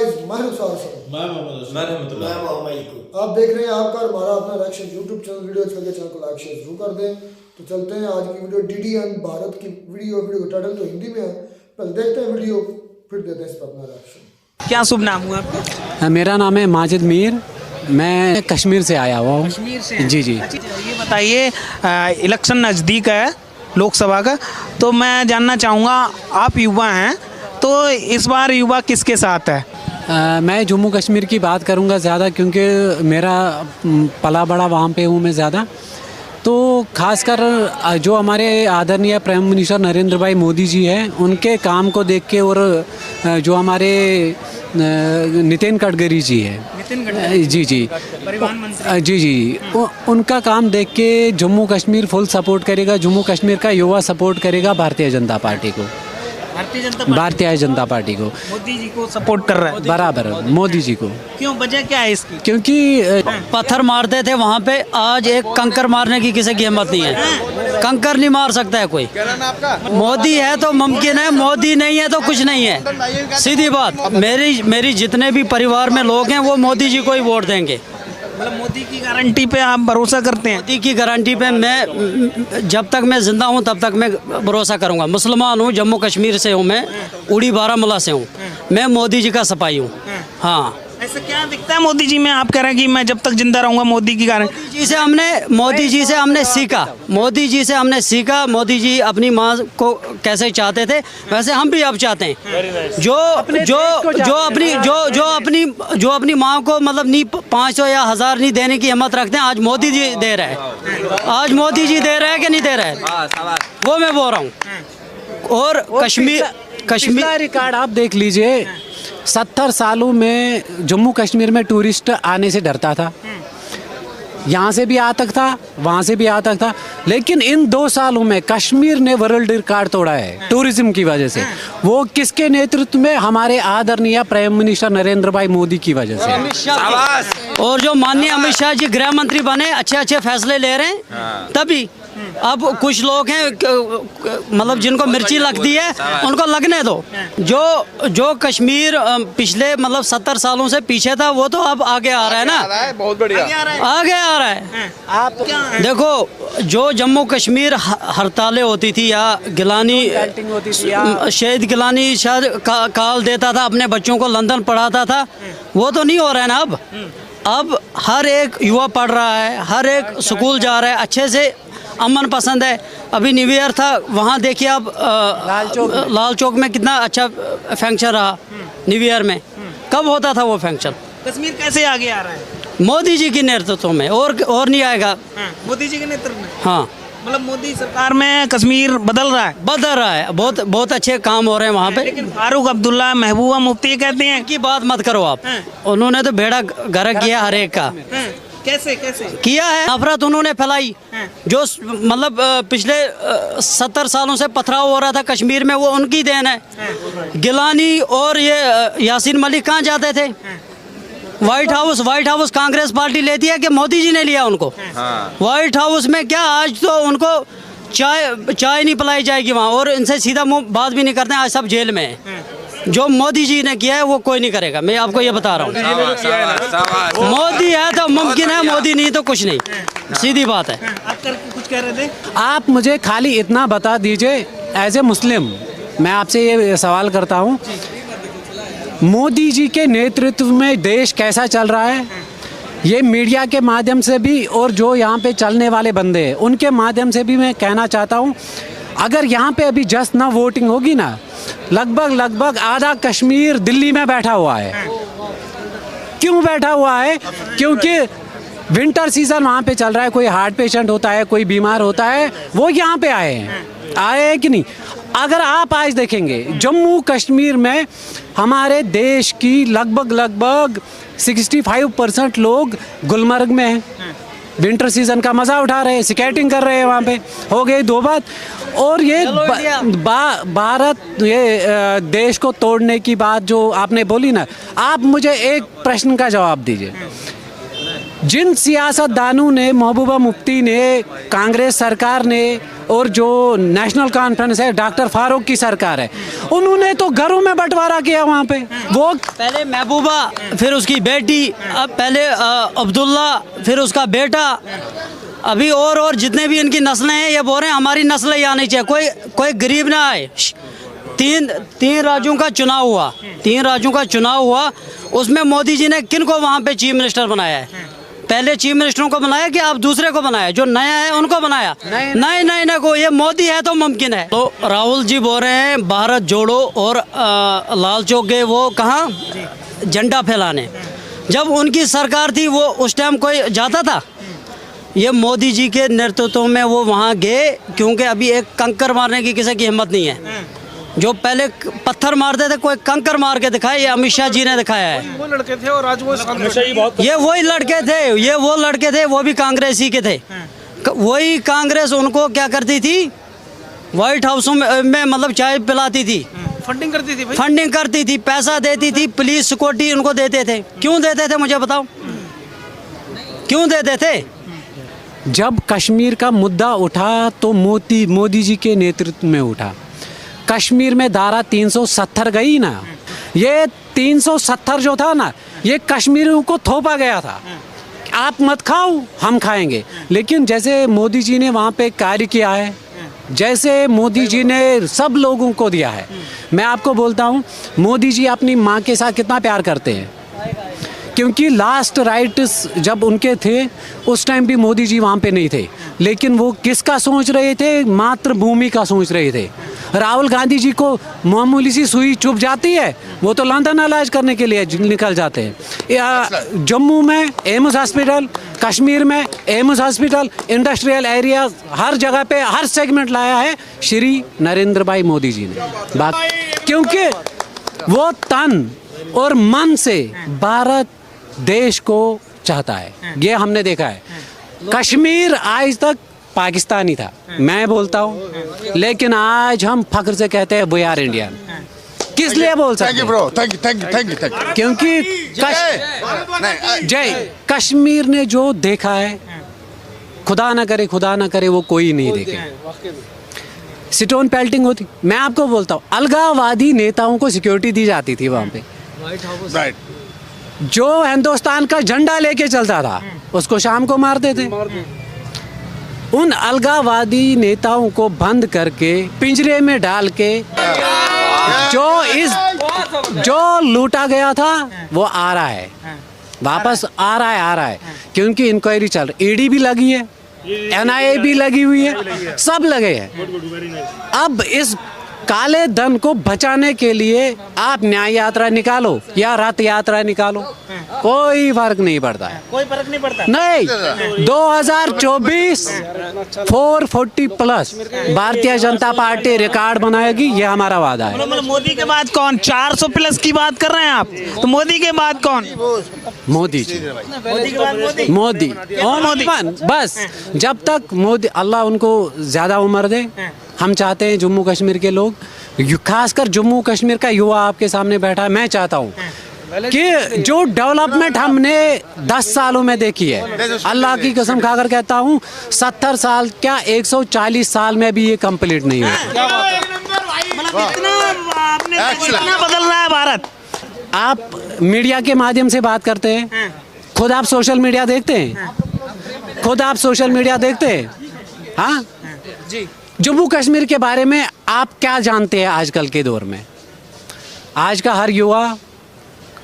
Guys, मैं आप देख रहे हैं आपका और हमारा अपना रिएक्शन यूट्यूब चैनल वीडियो अच्छा लगे चैनल को लाइक शेयर जरूर कर दें। तो चलते हैं आज की वीडियो डीडीएन भारत की वीडियो का टाइटल तो हिंदी में है, पहले देखते हैं वीडियो फिर देते हैं इस पर अपना रिएक्शन। क्या शुभ नाम हुआ आपका? मेरा नाम है माजिद मीर, मैं कश्मीर से आया हुआ हूँ। कश्मीर से? जी जी। अच्छा, ये बताइए, इलेक्शन नज़दीक है लोकसभा का, तो मैं जानना चाहूँगा, आप युवा हैं तो इस बार युवा किसके साथ है? मैं जम्मू कश्मीर की बात करूँगा ज़्यादा, क्योंकि मेरा पला बड़ा वहाँ पे हूँ मैं ज़्यादा। तो खासकर जो हमारे आदरणीय प्राइम मिनिस्टर नरेंद्र भाई मोदी जी हैं, उनके काम को देख के, और जो हमारे नितिन गडकरी जी है, जी जी परिवहन मंत्री, जी जी, उनका काम देख के जम्मू कश्मीर फुल सपोर्ट करेगा। जम्मू कश्मीर का युवा सपोर्ट करेगा भारतीय जनता पार्टी को, भारतीय जनता पार्टी को। मोदी जी को सपोर्ट कर रहा है बराबर, मोदी जी को। क्यों, वजह क्या है इसकी? क्योंकि पत्थर मारते थे वहाँ पे, आज एक कंकर मारने की किसी की हिम्मत नहीं है। कंकर नहीं मार सकता है कोई। मोदी है तो मुमकिन है, मोदी नहीं है तो कुछ नहीं है, सीधी बात। मेरी जितने भी परिवार में लोग हैं वो मोदी जी को ही वोट देंगे। मतलब मोदी की गारंटी पे आप भरोसा करते हैं? मोदी की गारंटी पे मैं जब तक मैं जिंदा हूँ तब तक मैं भरोसा करूँगा। मुसलमान हूँ, जम्मू कश्मीर से हूँ मैं, उड़ी बारामूला से हूँ मैं, मोदी जी का सपाई हूँ। हाँ, ऐसा क्या दिखता है मोदी जी में, आप कह रहे हैं कि मैं जब तक जिंदा रहूंगा मोदी की गारंटी? मोदी जी से हमने सीखा। मोदी जी अपनी माँ को कैसे चाहते थे, वैसे हम भी अब चाहते हैं। जो अपनी माँ को मतलब नहीं 500 या 1000 नहीं देने की हिम्मत रखते हैं, आज मोदी जी दे रहे हैं। आज मोदी जी दे रहे हैं कि नहीं दे रहे हैं, वो मैं बोल रहा हूँ। और कश्मीर रिकॉर्ड आप देख लीजिए, 70 सालों में जम्मू कश्मीर में टूरिस्ट आने से डरता था। यहाँ से भी आतंक था, वहाँ से भी आतंक था, लेकिन इन 2 सालों में कश्मीर ने वर्ल्ड रिकॉर्ड तोड़ा है टूरिज्म की वजह से। वो किसके नेतृत्व में? हमारे आदरणीय प्राइम मिनिस्टर नरेंद्र भाई मोदी की वजह से। और जो माननीय अमित शाह जी गृह मंत्री बने, अच्छे अच्छे फैसले ले रहे हैं, तभी। अब कुछ लोग हैं मतलब जिनको मिर्ची लगती है उनको लगने दो। जो कश्मीर पिछले मतलब 70 सालों से पीछे था, वो तो अब आगे आ रहा है ना, बहुत बढ़िया आगे आ रहा है। आप देखो, जो जम्मू कश्मीर हड़तालें होती थी या गिलानी शहीद गिलानी शायद काल देता था, अपने बच्चों को लंदन पढ़ाता था, वो तो नहीं हो रहा है ना। अब हर एक युवा पढ़ रहा है, हर एक स्कूल जा रहा है, अच्छे से अमन पसंद है। अभी न्यू ईयर था, वहाँ देखिए आप लाल चौक में कितना अच्छा फंक्शन रहा न्यू ईयर में। कब होता था वो फंक्शन? कश्मीर कैसे आगे आ रहा है? मोदी जी के नेतृत्व में, और नहीं आएगा। मोदी जी के नेतृत्व में? हाँ, मतलब मोदी सरकार में कश्मीर बदल रहा है। बहुत अच्छे काम हो रहे हैं वहाँ पे। लेकिन फारूक अब्दुल्ला, महबूबा मुफ्ती कहते हैं की बात मत करो आप। उन्होंने तो बेड़ा गर्क किया हर एक का। कैसे किया है? नफरत उन्होंने फैलाई। जो मतलब पिछले 70 सालों से पथराव हो रहा था कश्मीर में, वो उनकी देन है। गिलानी और ये यासीन मलिक कहाँ जाते थे? व्हाइट हाउस कांग्रेस पार्टी लेती है कि मोदी जी ने लिया उनको? व्हाइट हाउस में क्या, आज तो उनको चाय नहीं पिलाई जाएगी वहाँ, और इनसे सीधा मुंह बात भी नहीं करते हैं। आज सब जेल में है। जो मोदी जी ने किया है वो कोई नहीं करेगा, मैं आपको ये बता रहा हूँ। मोदी है तो मुमकिन है, मोदी नहीं तो कुछ नहीं, सीधी बात है। आप कुछ कह रहे थे? आप मुझे खाली इतना बता दीजिए, एज ए मुस्लिम मैं आपसे ये सवाल करता हूँ, मोदी जी के नेतृत्व में देश कैसा चल रहा है? ये मीडिया के माध्यम से भी, और जो यहाँ पे चलने वाले बंदे हैं उनके माध्यम से भी मैं कहना चाहता हूँ, अगर यहाँ पे अभी जस्ट ना वोटिंग होगी ना, लगभग आधा कश्मीर दिल्ली में बैठा हुआ है। क्यों बैठा हुआ है? क्योंकि विंटर सीजन वहाँ पे चल रहा है, कोई हार्ट पेशेंट होता है, कोई बीमार होता है, वो यहाँ पे आए हैं कि नहीं? अगर आप आज देखेंगे जम्मू कश्मीर में हमारे देश की लगभग 65% लोग गुलमर्ग में हैं, विंटर सीजन का मज़ा उठा रहे हैं, स्केटिंग कर रहे हैं वहाँ पे। हो गई 2 बात। और ये भारत ये देश को तोड़ने की बात जो आपने बोली ना, आप मुझे एक प्रश्न का जवाब दीजिए। जिन सियासतदानों ने, महबूबा मुफ्ती ने, कांग्रेस सरकार ने और जो नेशनल कॉन्फ्रेंस है, डॉक्टर फारूक की सरकार है, उन्होंने तो घरों में बंटवारा किया वहाँ पे। वो पहले महबूबा, फिर उसकी बेटी, अब पहले अब्दुल्ला, फिर उसका बेटा, अभी और जितने भी इनकी नस्लें हैं, ये बोल रहे हैं हमारी नस्लें ही आनी चाहिए, कोई गरीब ना आए। तीन राज्यों का चुनाव हुआ, 3 राज्यों का चुनाव हुआ, उसमें मोदी जी ने किन को वहाँ पे चीफ मिनिस्टर बनाया है? पहले चीफ मिनिस्टरों को बनाया कि आप दूसरे को बनाया? जो नया है उनको बनाया? नहीं को, ये मोदी है तो मुमकिन है। तो राहुल जी बोल रहे हैं भारत जोड़ो, और लाल चौक गए वो कहाँ झंडा फैलाने। जब उनकी सरकार थी वो उस टाइम कोई जाता था? ये मोदी जी के नेतृत्व में वो वहाँ गए, क्योंकि अभी एक कंकर मारने की किसी की हिम्मत नहीं है। जो पहले पत्थर मारते थे, कोई कंकर मार के दिखाया, ये अमित शाह जी ने दिखाया है। वो लड़के थे और आज वो ये वही लड़के थे, वो लड़के थे, वो भी कांग्रेसी के थे। वही कांग्रेस उनको क्या करती थी? व्हाइट हाउस में मतलब चाय पिलाती थी, फंडिंग करती थी भाई। फंडिंग करती थी, पैसा देती थी, पुलिस सिक्योरिटी उनको देते थे। क्यों देते थे मुझे बताओ, क्यों देते थे? जब कश्मीर का मुद्दा उठा तो मोदी जी के नेतृत्व में उठा। कश्मीर में धारा 370 गई ना, ये 370 जो था ना, ये कश्मीरियों को थोपा गया था, आप मत खाओ हम खाएंगे। लेकिन जैसे मोदी जी ने वहाँ पे कार्य किया है, जैसे मोदी जी ने सब लोगों को दिया है, मैं आपको बोलता हूँ मोदी जी अपनी माँ के साथ कितना प्यार करते हैं, क्योंकि लास्ट राइट्स जब उनके थे उस टाइम भी मोदी जी वहाँ पे नहीं थे, लेकिन वो किसका सोच रहे थे? मातृभूमि का सोच रहे थे। राहुल गांधी जी को मामूली सी सुई चुभ जाती है, वो तो लंदन इलाज करने के लिए निकल जाते हैं। या जम्मू में एम्स हॉस्पिटल, कश्मीर में एम्स हॉस्पिटल, इंडस्ट्रियल एरिया, हर जगह पे हर सेगमेंट लाया है श्री नरेंद्र भाई मोदी जी ने। क्योंकि वो तन और मन से भारत देश को चाहता है, ये हमने देखा है। कश्मीर आज तक पाकिस्तानी था, मैं बोलता हूँ, लेकिन आज हम फख्र से कहते हैं वी आर इंडियन। किस लिए बोल सकते हैं? Thank you. क्योंकि जय कश्मीर ने जो देखा है, खुदा ना करे वो कोई नहीं देखे। स्टोन पेल्टिंग होती, मैं आपको बोलता हूँ, अलगाववादी नेताओं को सिक्योरिटी दी जाती थी वहाँ पे। राइट। जो हिंदुस्तान का झंडा लेके चलता था उसको शाम को मारते थे। उन अलगाववादी नेताओं को बंद करके पिंजरे में डाल के जो लूटा गया था वो आ रहा है, वापस आ रहा है, क्योंकि इंक्वायरी चल रही, ईडी भी लगी है, एनआईए भी लगी हुई है, सब लगे हैं। अब इस काले धन को बचाने के लिए आप न्याय यात्रा निकालो या रथ यात्रा निकालो, कोई फर्क नहीं पड़ता है। कोई फर्क नहीं पड़ता। नहीं, 2024 440 plus Bharatiya Janata party record बनाएगी, ये हमारा वादा है। मतलब मोदी के बाद कौन? 400 प्लस की बात कर रहे हैं आप, तो मोदी के बाद कौन? मोदी जी। मोदी के बाद मोदी बस जब तक मोदी, अल्लाह उनको ज्यादा उम्र दे। हम चाहते हैं जम्मू कश्मीर के लोग, खासकर जम्मू कश्मीर का युवा आपके सामने बैठा है, मैं चाहता हूँ कि जो डेवलपमेंट हमने 10 सालों में देखी है, अल्लाह की कसम खाकर कहता हूँ 70 साल क्या 140 साल में भी ये कंप्लीट नहीं हुआ। इतना बदल रहा है भारत। आप मीडिया के माध्यम से बात करते हैं, खुद आप सोशल मीडिया देखते हैं, हाँ जी। जम्मू कश्मीर के बारे में आप क्या जानते हैं? आजकल के दौर में आज का हर युवा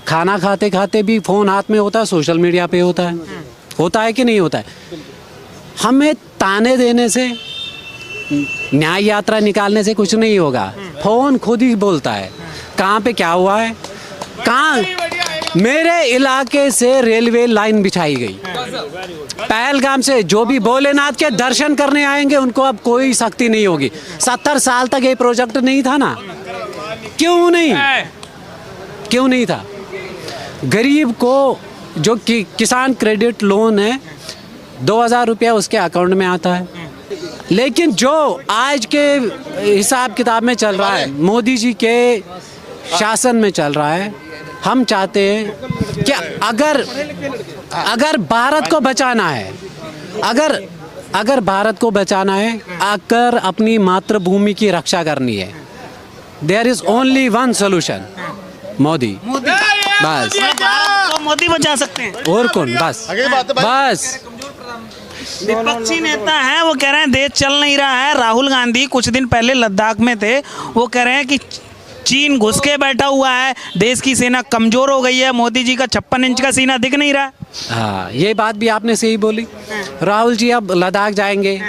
खाना खाते खाते भी फोन हाथ में होता है, सोशल मीडिया पे होता है कि नहीं होता है? हमें ताने देने से, न्याय यात्रा निकालने से कुछ नहीं होगा। फोन खुद ही बोलता है कहाँ पे क्या हुआ है। कहाँ मेरे इलाके से रेलवे लाइन बिछाई गई, पहलगाम से जो भी भोलेनाथ के दर्शन करने आएंगे उनको अब कोई सख्ती नहीं होगी। 70 साल तक ये प्रोजेक्ट नहीं था ना, क्यों नहीं था? गरीब को जो किसान क्रेडिट लोन है 2000 रुपया उसके अकाउंट में आता है, लेकिन जो आज के हिसाब किताब में चल रहा है, मोदी जी के शासन में चल रहा है, हम चाहते हैं कि अगर अगर भारत को बचाना है, अगर भारत को बचाना है, अगर अपनी मातृभूमि की रक्षा करनी है, there is only one solution, Modi. बस भारत को मोदी बचा सकते हैं। और कौन? बस बस। विपक्षी नेता हैं, वो कह रहे हैं देश चल नहीं रहा है। राहुल गांधी कुछ दिन पहले लद्दाख में थे, वो कह रहे हैं कि चीन घुस के बैठा हुआ है, देश की सेना कमजोर हो गई है, मोदी जी का 56 इंच का सीना दिख नहीं रहा है। हाँ, ये बात भी आपने सही बोली। राहुल जी अब लद्दाख जाएंगे,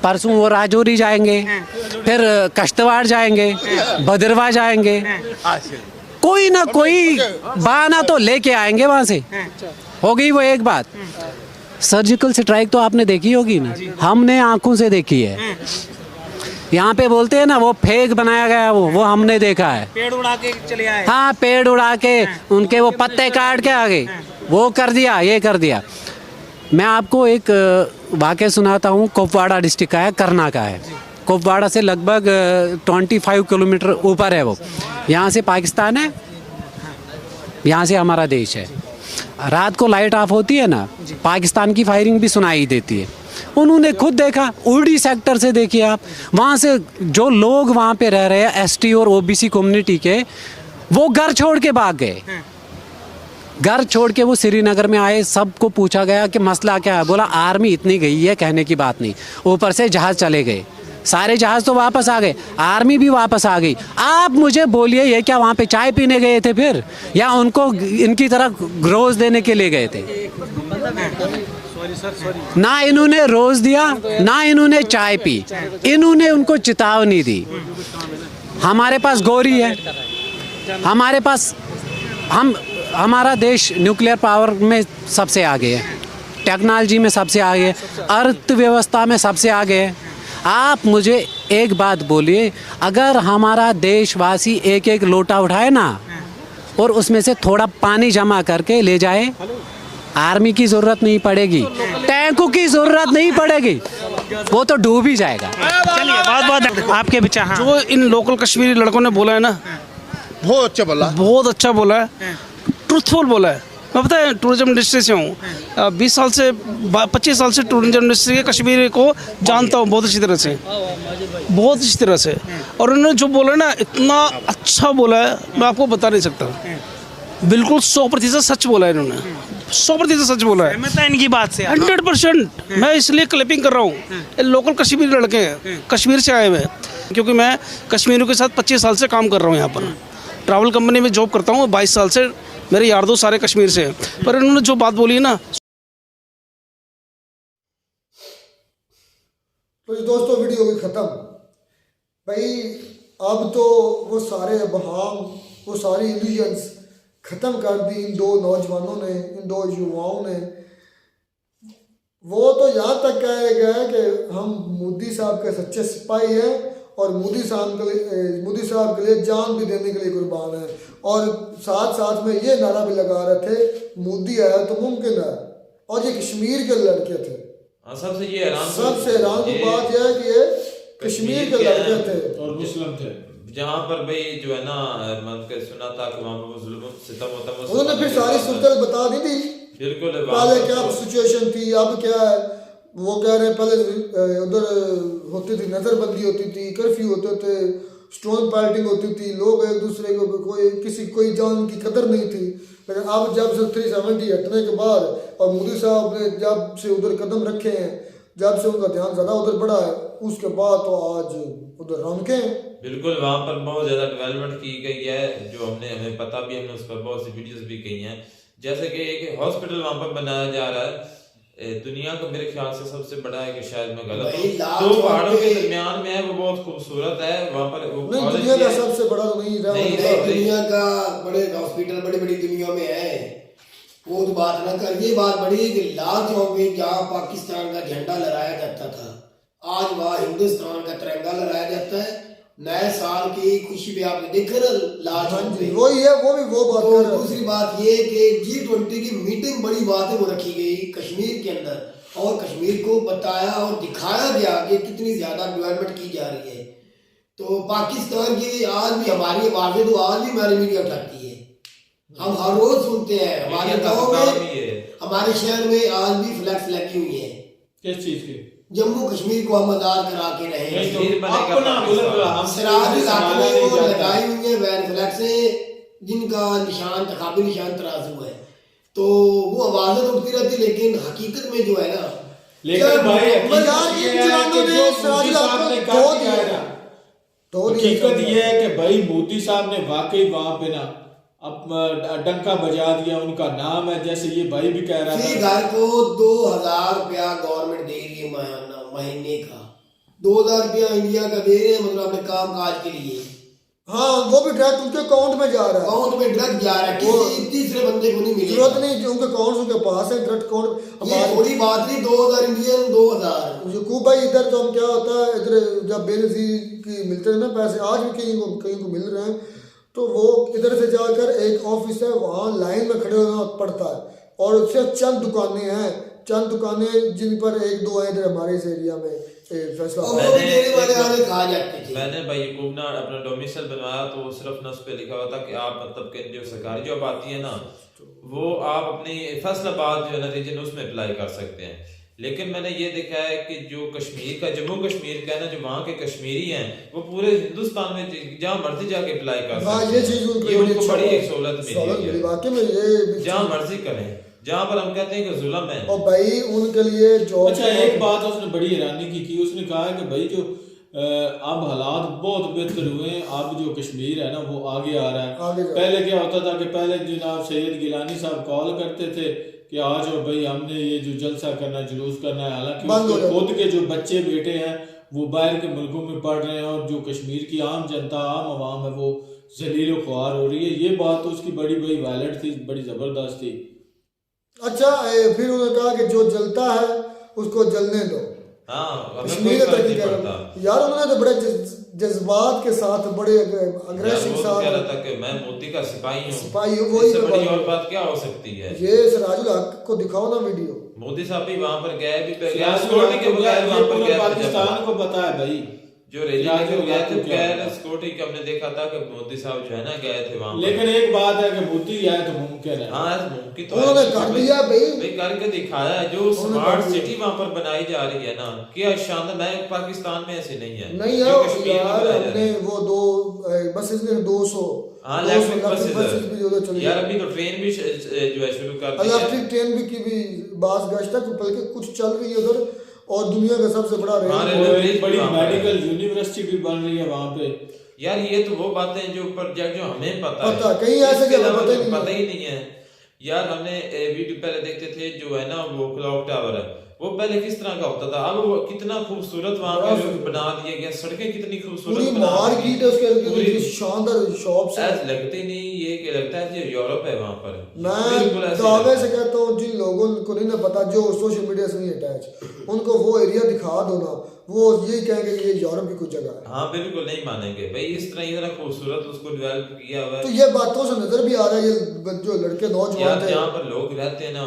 परसों वो राजौरी जाएंगे, फिर कश्तवाड़ जाएंगे, भद्रवाह जाएंगे, कोई ना कोई बहाना तो लेके आएंगे वहाँ से। हो गई वो एक बात। सर्जिकल स्ट्राइक तो आपने देखी होगी ना, हमने आंखों से देखी है। यहाँ पे बोलते हैं ना वो फेक बनाया गया, वो हमने देखा है। पेड़ उड़ा के चले आए। हाँ, पेड़ उड़ा के उनके वो पत्ते काट के आ गए, वो कर दिया, ये कर दिया। मैं आपको एक वाक़या सुनाता हूँ, कुपवाड़ा डिस्ट्रिक्ट का है, करना का है। कुपवाड़ा से लगभग 25 किलोमीटर ऊपर है वो। यहाँ से पाकिस्तान है, यहाँ से हमारा देश है। रात को लाइट ऑफ होती है ना, पाकिस्तान की फायरिंग भी सुनाई देती है। उन्होंने खुद देखा, उड़ी सेक्टर से देखिए आप, वहाँ से जो लोग वहाँ पे रह रहे हैं एसटी और ओबीसी कम्युनिटी के, वो घर छोड़ के भाग गए। घर छोड़ के वो श्रीनगर में आए, सबको पूछा गया कि मसला क्या है। बोला आर्मी इतनी गई है, कहने की बात नहीं। ऊपर से जहाज़ चले गए, सारे जहाज़ तो वापस आ गए, आर्मी भी वापस आ गई। आप मुझे बोलिए, ये क्या वहाँ पे चाय पीने गए थे फिर, या उनको इनकी तरह रोज़ देने के लिए गए थे? ना इन्होंने रोज़ दिया, ना इन्होंने चाय पी, इन्होंने उनको चेतावनी दी। हमारे पास गोरी है, हमारे पास हमारा देश न्यूक्लियर पावर में सबसे आगे है, टेक्नोलॉजी में सबसे आगे है, अर्थव्यवस्था में सबसे आगे है। आप मुझे एक बात बोलिए, अगर हमारा देशवासी एक एक लोटा उठाए ना और उसमें से थोड़ा पानी जमा करके ले जाए, आर्मी की ज़रूरत नहीं पड़ेगी, टैंकों की ज़रूरत नहीं पड़ेगी, वो तो डूब ही जाएगा। चलिए, बहुत बहुत आपके विचार। हाँ। जो इन लोकल कश्मीरी लड़कों ने बोला है ना, बहुत अच्छा बोला, बहुत अच्छा बोला है, ट्रूथफुल बोला है। मैं पता है टूरिज्म इंडस्ट्री से हूँ, 20 साल से 25 साल से टूरिज्म इंडस्ट्री के कश्मीर को जानता हूँ बहुत अच्छी तरह से, बहुत अच्छी तरह से। और उन्होंने जो बोला ना, इतना अच्छा बोला है, मैं आपको बता नहीं सकता। बिल्कुल 100% सच बोला है इन्होंने, 100% सच बोला है। मैं तो इनकी बात से 100%। मैं इसलिए क्लिपिंग कर रहा हूँ, ये लोकल कश्मीरी लड़के हैं, कश्मीर से आए हुए हैं, क्योंकि मैं कश्मीरियों के साथ 25 साल से काम कर रहा हूँ। यहाँ पर ट्रैवल कंपनी में जॉब करता हूँ, 22 साल से। मेरे यार दोस्त सारे कश्मीर से हैं, पर इन्होंने जो बात बोली है ना। तो दोस्तों वीडियो भी ख़त्म। भाई अब तो वो सारे बहाम, वो सारी इल्यूजन्स ख़त्म कर दी इन दो नौजवानों ने, इन दो युवाओं ने। वो तो यहाँ तक कहा गया कि हम मोदी साहब के सच्चे सिपाही हैं और मोदी साहब के लिए जान भी देने के लिए कुर्बान है। और साथ साथ में ये नारा भी लगा रहे थे, मोदी आया तो मुमकिन है। और ये कश्मीर के लड़के थे। सबसे हैरान की बात यह है कि ये कश्मीर के लड़के थे और मुस्लिम थे, जहाँ पर भाई जो है ना, मैंने सुना था कि वहाँ पर मुस्लिम सितम होता है। उन्होंने फिर सारी सूरत बता दी थी, बिल्कुल पहले क्या सिचुएशन थी, अब क्या है। वो कह रहे पहले उधर होती थी, नज़रबंदी होती थी, कर्फ्यू होते थे, स्टोन फाइटिंग होती थी, लोग एक दूसरे को कोई जान की कदर नहीं थी। लेकिन अब जब से 370 हटने के बाद और मोदी साहब ने जब से उधर कदम रखे हैं, जब से उनका ध्यान ज़्यादा उधर बढ़ा है, उसके बाद तो आज उधर रौनकें हैं। बिल्कुल, वहाँ पर बहुत ज़्यादा डेवलपमेंट की गई है, जो हमें पता भी, हमने उस पर बहुत सी वीडियोस भी की हैं। जैसे कि एक हॉस्पिटल वहाँ पर बनाया जा रहा है, दुनिया का मेरे ख्याल से सबसे बड़ा है, कि शायद मैं गलत हूँ, दो पहाड़ों के दरमियान में है, वो बहुत खूबसूरत है। वहाँ पर दुनिया का सबसे बड़ा तो नहीं रहा, दुनिया का बड़े हॉस्पिटल बड़ी बड़ी दुनिया में है, वो तो बात ना कर। ये बात बड़ी कि लाल चौक में जहाँ पाकिस्तान का झंडा लहराया जाता था, आज वहाँ हिंदुस्तान का तिरंगा लहराया जाता है। नए साल की खुशी भी आपने देखा लाल चौक में, वही है, वो भी वो बात। तो दूसरी बात ये कि G20 की मीटिंग बड़ी बात है, वो रखी गई कश्मीर के अंदर, और कश्मीर को बताया और दिखाया गया कि कितनी ज्यादा डेवलपमेंट की जा रही है। तो पाकिस्तान की आज भी हमारी आवाजें तो आज भी हमारी मीडिया उठाती है, हम हर रोज सुनते हैं। हमारे गाँव में हमारे शहर में आज भी फ्लैक्स लगी हुई है किस चीज की? जम्मू कश्मीर को हम आजाद करा के रहे हैं। कश्मीर बनेगा अपना मतलब पाकिस्तान। हम सराज इलाके में वो जाता। लगाई हुई है वैन फ्लैक्सें जिनका निशान तकाबी निशान तराजू है, तो वो आवाजें उठती रहती, लेकिन हकीकत में जो है ना, लेकिन जब भाई मोहम्मद यार हकीकत इन ये है जवानों कि ने जो सराज मोदी इलाके साहब ने को कर तोड़ दिया दिया है ना, तो नहीं हकीकत ऐसा ये है कि भाई मोदी साहब ने वाकई वहां पे ना अब डंका बजा दिया, उनका नाम है, जैसे ये भाई भी कह रहा फी था। घर को 2000 रुपया गवर्नमेंट दे रही है महीने का, 2000 रुपया इंडिया का दे रहे हैं, मतलब अपने काम काज के लिए। हाँ, वो भी डायरेक्ट उनके अकाउंट में जा रहा है, अकाउंट में डायरेक्ट जा रहा है, किसी तीसरे बंदे को नहीं मिलेगा। जरूरत नहीं, उनके अकाउंट उनके पास है, डायरेक्ट अकाउंट ये हमारे। थोड़ी बात नहीं, 2000 इंडियन 2000। यकूब भाई इधर तो हम क्या होता है, इधर जब बेनजीर की मिलते हैं ना पैसे, आज भी कहीं को मिल रहे हैं, तो वो इधर से जाकर एक ऑफिस है वहाँ लाइन में खड़े होना पड़ता है, और उससे चंद दुकानें हैं, चंद दुकानें जिन पर एक दो हैं इधर हमारे इस एरिया में फैसला। और वो भी देने वाले आगे खा जाते थे। मैंने भाई यकूब ना अपना डोमिसाइल बनवाया, तो वो सिर्फ ना उस पे लिखा हुआ था कि आप मतलब कि जो सरकारी जॉब आती है ना, वो आप अपनी फैसलाबाद जो है ना रीजन उसमें अप्लाई कर सकते हैं। लेकिन मैंने ये देखा है कि जो कश्मीर का, जम्मू कश्मीर का है ना, जो वहाँ के कश्मीरी हैं, वो पूरे हिंदुस्तान में जहाँ मर्जी जाके अप्लाई कर हाँ, सकते ये हैं। चीज ये उनको बड़ी एक सहूलत मिली है, वाकई में ये जहाँ मर्जी करें, जहाँ पर हम कहते हैं कि जुल्म है। और भाई उनके लिए जॉब। अच्छा, एक बात उसने बड़ी हैरानी की उसने कहा है कि भाई जो अब हालात बहुत बेहतर हुए हैं, अब जो कश्मीर है ना वो आगे आ रहा है। आगे जा रहा है। पहले क्या होता था कि पहले जनाब सैयद गिलानी साहब कॉल करते थे कि आ जाओ भाई, हमने ये जो जलसा करना है, जुलूस करना है, हालांकि बंद हो उसके जाता। खुद के जो बच्चे बेटे हैं वो बाहर के मुल्कों में पढ़ रहे हैं, और जो कश्मीर की आम जनता, आम आवाम है, वो जलील ख्वार हो रही है। ये बात तो उसकी बड़ी बड़ी वैलिड थी, बड़ी ज़बरदस्त थी। अच्छा, फिर उन्होंने कहा कि जो जलता है उसको जलने दो। हाँ, हमें कोई कश्मीर फर्क तक नहीं कह पड़ता। रहा यार, उन्होंने तो बड़े जज्बात के साथ, बड़े अग्रेसिव यार, वो तो साथ कह रहा था कि मैं मोदी का सिपाही हूँ। सिपाही हूँ, वही इससे तो बड़ी बात और है। बात क्या हो सकती है? ये सिराजुल हक को दिखाओ ना वीडियो। मोदी साहब भी वहां पर गए, भी गए, सिराजुल सिक्योरिटी के हक बगैर ये वहां पर पूरे गए थे। पाकिस्तान को पता है भाई, जो रैली सिराजुल में गए हक थे को क्या बगैर पता है। सिक्योरिटी के, हमने देखा था कि मोदी साहब जो है ना गए थे वहां पर। लेकिन एक बात है कि मोदी है तो मुमकिन है। हाँ, मुमकिन तो उन्होंने है। कर दिया भाई। भाई करके दिखाया है। जो उन्होंने स्मार्ट कर दिया। सिटी वहां पर बनाई जा रही है ना, क्या शानदार। मैं पाकिस्तान में ऐसी नहीं है, नहीं जो है कश्मीर में यार, बनाई जा रही हमने है। वो दो बसेस ने 200 हाँ, 200 इलेक्ट्रिक बसेस बसेस भी जो चली यार, अभी तो ट्रेन भी जो है शुरू कर दी है। इलेक्ट्रिक ट्रेन भी की भी बास गश्त तक, बल्कि कुछ चल रही है उधर, और दुनिया का सबसे बड़ा हाँ, रेल। रेलवे और ब्रिज एक बड़ी वहाँ पर है। मेडिकल यूनिवर्सिटी भी बन रही है वहाँ पे। यार, ये तो वो बातें हैं जो प्रोजेक्ट जो हमें पता पता, है, कहीं ऐसे इसके कि हमें अलावा पता ही तो नहीं है। पता ही नहीं है। यार, हमने वीडियो पहले देखते थे जो है ना, वो क्लॉक टावर है, वो पहले किस तरह का होता था, अब वो कितना खूबसूरत वहां पे जो बना दिया गया, सड़कें कितनी खूबसूरत पूरी बना दी। मार्केट है उसके पूरी- अंदर, शानदार शॉप्स है। ऐसा लगते ही नहीं ये कि लगता है कि यूरोप है वहां पर। बिल्कुल मैं ऐसे दावे लगता से है। कहता हूँ, जिन लोगों को नहीं ना पता, जो सोशल मीडिया से नहीं अटैच, उनको वो एरिया दिखा दो ना, वो यही कहेंगे कि ये यूरोप की कुछ जगह है। हाँ, बिल्कुल नहीं मानेंगे भाई। इस तरह खूबसूरत उसको डेवलप किया हुआ तो है। ये बातों से नजर भी आ रहा है, ये जो लड़के नौजवान यार, थे, जहाँ पर लोग रहते हैं ना,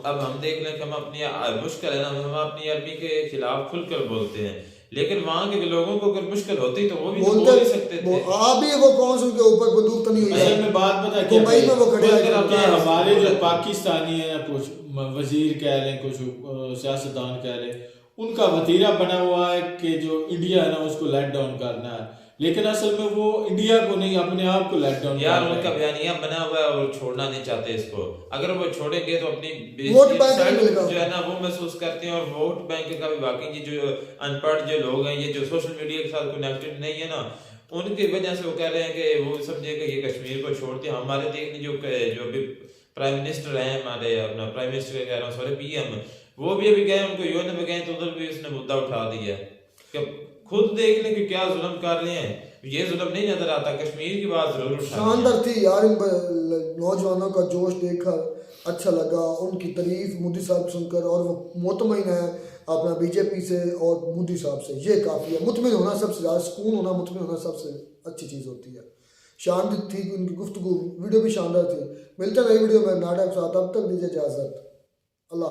हम देख लें कि हम अपनी मुश्किल है ना, हम अपनी अरबी के खिलाफ खुलकर बोलते हैं, लेकिन वहाँ के लोगों को अगर मुश्किल होती तो वो भी तो बोल ही सकते थे। अभी वो कौन से उनके ऊपर बंदूक तो नहीं हुई असल है। में बात पता है क्या मुंबई में वो खड़े बोलकर हैं। अपना- हमारे जो पाकिस्तानी है, कुछ वजीर कह लें, कुछ सियासतदान कह लें, उनका वतीरा बना हुआ है कि जो इंडिया है ना उसको लेट डाउन करना है, लेकिन असल में वो इंडिया को नहीं, अपने आप को लेट डाउन यार, कर रहे उनका हैं। बयानिया बना हुआ है और छोड़ना नहीं चाहते इसको। अगर वो छोड़ेंगे तो अपनी वोट बेइज्जती बैंक साइड मिलेगा। जो है ना वो महसूस करते हैं, और वोट बैंक का भी वाकई ये जो अनपढ़ जो लोग हैं, ये जो सोशल मीडिया के साथ कनेक्टेड नहीं है ना, उनकी वजह से वो कह रहे हैं कि वो समझे कि ये कश्मीर को छोड़ दिया। हमारे देख लीजिए जो अभी प्राइम मिनिस्टर हैं हमारे, अपना प्राइम मिनिस्टर कह रहा हूँ, सॉरी पीएम, वो भी अभी गए, उनको यूएन में गए तो उधर भी उसने मुद्दा उठा दिया कि खुद देख लें कि क्या जुल्म कर रहे हैं। ये जुल्म नहीं नजर आता, कश्मीर की बात जरूर उठानी है। शानदार थी यार, इन नौजवानों का जोश देखकर अच्छा लगा, उनकी तारीफ मोदी साहब सुनकर, और वो मुतमईन है अपना बीजेपी से और मोदी साहब से, ये काफ़ी है। मुतमिन होना सबसे ज़्यादा, सुकून होना, मुतमिन होना सबसे अच्छी चीज़ होती है। शानदार थी उनकी गुफ्तगू, वीडियो भी शानदार थी। मिलते नई वीडियो में नाटक साथ, तब तक दीजिए इजाज़त। अल्लाह।